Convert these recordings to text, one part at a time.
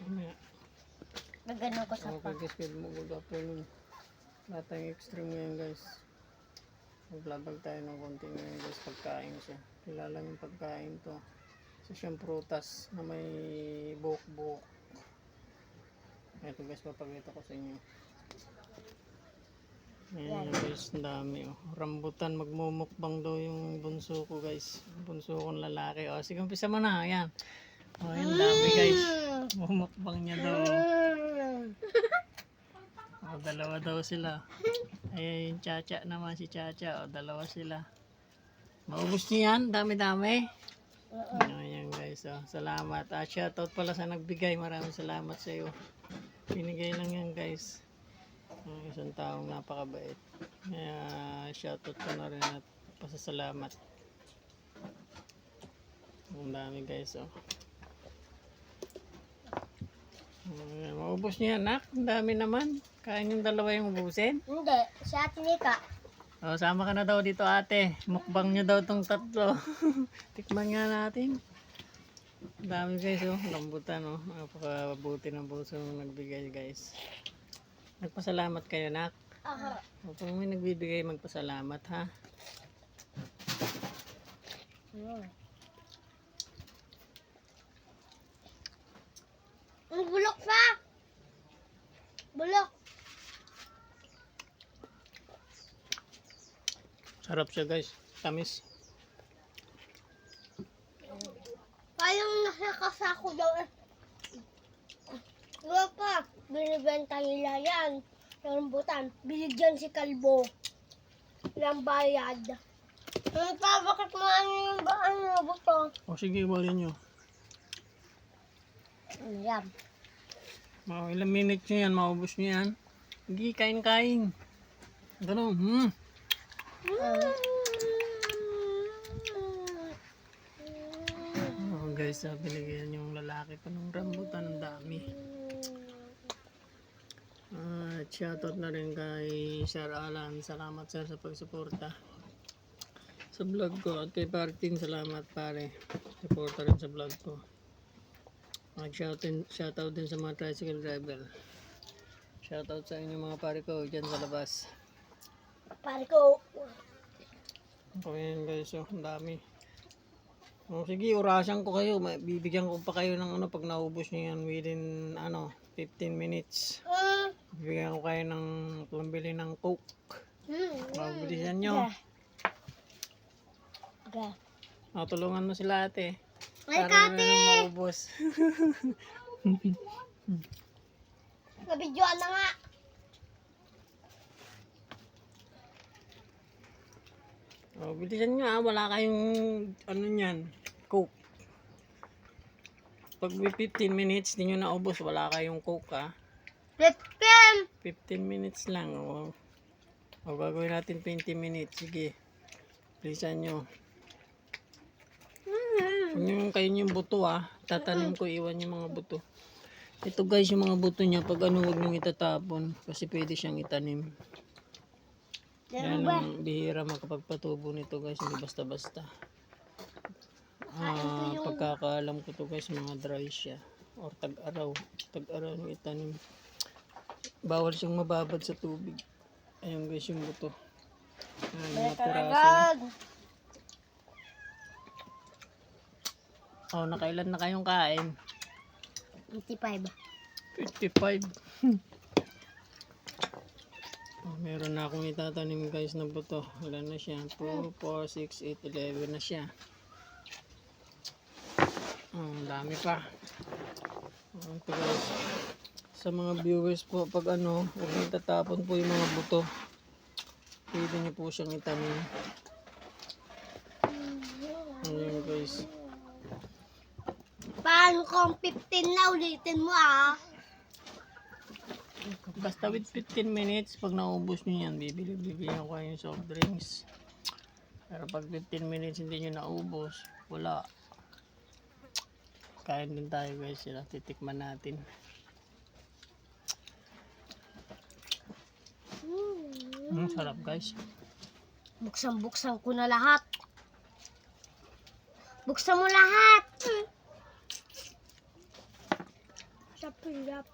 Mamaya. Nagano ko sa Okay guys, good mo, good afternoon. Lahat tayong extreme ngayon guys. Maglabag tayo ng konti ngayon guys, pagkain siya. Kilala yung pagkain to. Isa siyang prutas na may buhok-buhok. Ito guys, papakita ko sa inyo. Ayan guys, ang dami oh. Rambutan, magmumukbang daw yung bunso ko guys. Bunso kong lalaki. O, sige, umpisa mo na. Ayan. O, ayan, dami guys. Mumukbang niya daw. O, dalawa daw sila. Ayan yung Chacha naman, si Chacha. O, dalawa sila. Maubos niyo yan? Dami-dami. Ayan guys, oh. Salamat. Shoutout pala sa nagbigay. Maraming salamat sa iyo. Binigay lang yan guys. Isang taong napakabait. Kaya shoutout ko na rin at pasasalamat. Ang dami guys, oh. Ayan, maubos niya anak. Ang dami naman. Kain yung dalawa yung ubusin. Hindi, si Ate Nika. Oh, sama ka na daw dito ate. Mukbang niyo daw tong tatlo. Tikman nga natin. Ang dami guys, oh. Lambutan, oh. Napakabuti ng puso ng nagbigay guys. Nagpasalamat kayo nak. Aha. Kung may nagbibigay, magpasalamat ha. Ang bulok pa! Bulok! Sarap siya guys. Tamis. Parang nakakasako daw eh. Wala pa, binibenta nila yan. Yung rambutan, binigyan si Kalbo ng bayad. Ano pa, bakit mo yung buto? O sige, iwalin nyo. Ano yan? Mga ilang minutes nyo yan, maubos nyo yan. Hindi, kain-kain. Ganun, Oh guys, binigyan yung lalaki pa ng rambutan, ang dami. Shoutout na rin kay Sir Alan. Salamat sir sa pagsuporta sa vlog ko. At kay Partin, salamat pare. Suporta rin sa vlog ko. Shoutout din sa mga tricycle driver. Shoutout sa inyo mga pare ko dyan sa labas. Pare ko. Ayan guys, oh, ang dami. Oh, sige, orasan ko kayo. Bibigyan ko pa kayo ng ano pag naubos niyo yan within 15 minutes. Bibigyan ko kayo ng pambili ng Coke. Mabilisan nyo. Okay. Tulungan mo sila ate. Ay, Para Kate! na maubos. Nabidyoan na nga. Bilisan nyo wala kayong ano nyan, Coke. Pag 15 minutes di nyo naubos, wala kayong Coke 15 minutes lang. Gagawin natin 20 minutes. Sige. Bilisan nyo. Yung kayo yung buto tatanim ko, iwan yung mga buto. Ito guys, yung mga buto niya, pag huwag nyo itatapon. Kasi pwede siyang itanim. Yan ang bihira makapagpatubo nito guys, hindi basta-basta. Pagkakaalam ko to guys, mga dry siya. Or tag-araw. Tag-araw nyo itanim. Bawal siyang mababad sa tubig. Ayun guys yung buto. Mga piraso. Nakailan na kayong kain? 55. 55. Meron na akong itatanim guys na buto. Ilan na siya? 2, 4, 6, 8, 11 na siya. Dami pa. Ito guys. Sa mga viewers po, pag huwag nyo tatapon po yung mga buto. Pwede nyo po siyang itanim. Ayan guys. Paano kung 15 na ulitin mo Basta with 15 minutes, pag naubos nyo yan, bibili-bibili ko kayo yung soft drinks. Pero pag 15 minutes hindi nyo naubos, wala. Kain din tayo guys, sila titikman natin. Sarap guys. Buksan ko na lahat. Buksan mo lahat. Sa pilap.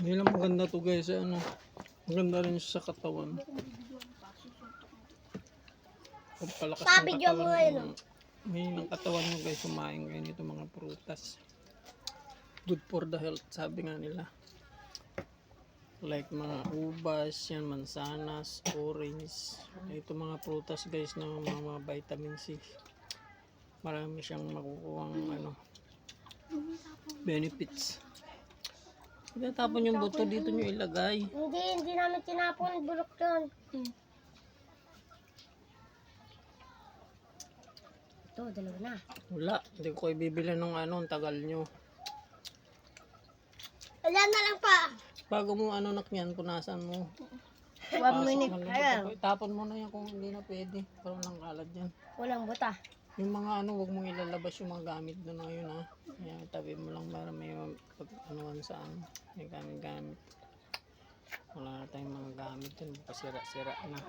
Hindi lang maganda to guys, ano. Maganda rin siya sa katawan. Pagpalakas ng Sabi niyo katawan. mo ngayon, May ng katawan mo guys, kumain kayo nito mga prutas. Good for the health, sabi nga nila. Like mga ubas, yan, mansanas, orange. Ito mga prutas guys na mga vitamin C. Marami siyang makukuhang ano, benefits. Tinatapon yung buto, dito nyo ilagay. Hindi namin tinapon. Bulok yun. Ito, dalawa na. Wala, hindi ko kayo bibili ng ano, ang tagal nyo. Wala na lang pa. Bago mo ano nakyan, punasan mo. 1 Pasok minute. mo lang Ayan. ito. Tapon mo na yan kung hindi na pwede. Parang nang kalat yan. Walang buta. Yung mga ano, huwag mong ilalabas yung mga gamit doon na yun ha. Ayan, tabi mo lang para may anuan sa ano. May gamit. Wala na tayong mga gamit yun. Pasira-sira na.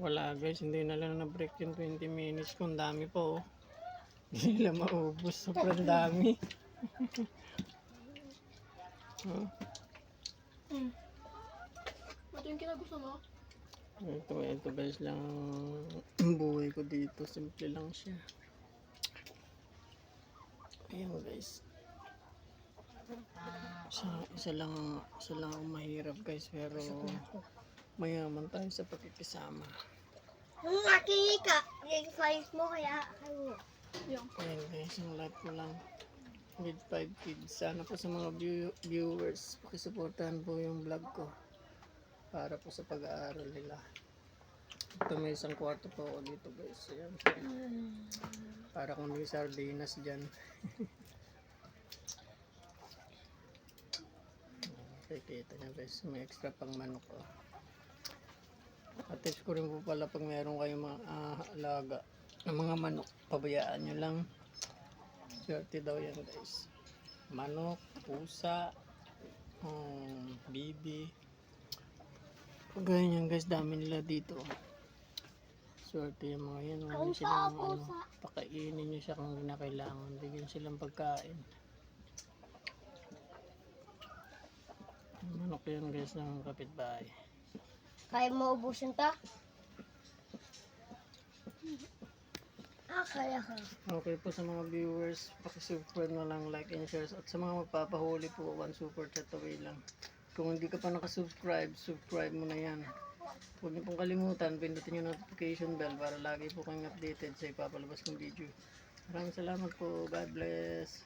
Wala guys, hindi na lang na-break yung 20 minutes kung dami po. Oh. Hindi nila maubos. Sobrang dami. Huh? Ito yung kinagusto mo? Ito guys lang ang buhay ko dito. Simple lang siya. Ayan guys. Isa lang ang mahirap guys, pero mayaman tayo sa pagkikisama. Ang aking ika. Yung size mo kaya. Ayan guys, ang life ko lang. With 5 kids. Sana po sa mga viewers, pakisuportahan po yung vlog ko. Para po sa pag-aaral nila. Ito may isang kwarto po ako dito guys. Ayan. Para kung may sardinas dyan. Kita nyo guys, may extra pang manok ko. At tips ko rin po pala pag meron kayong mga alaga ng mga manok, pabayaan nyo lang. Swerte daw yan guys. Manok, pusa, bibi. Pag ganyan guys, dami nila dito. Swerte yung mga yan. Huwag silang pakainin nyo siya kung kinakailangan. Bigyan silang pagkain. Manok yan guys ng kapitbahay. Kaya mo ubusin ta? Kaya ka. Okay po sa mga viewers, pakisubscribe na lang, like and share. At sa mga magpapahuli po, 1 super chat away lang. Kung hindi ka pa nakasubscribe, subscribe mo na yan. Huwag niyo pong kalimutan, pindutin yung notification bell para lagi po kayong updated sa ipapalabas kong video. Maraming salamat po. God bless.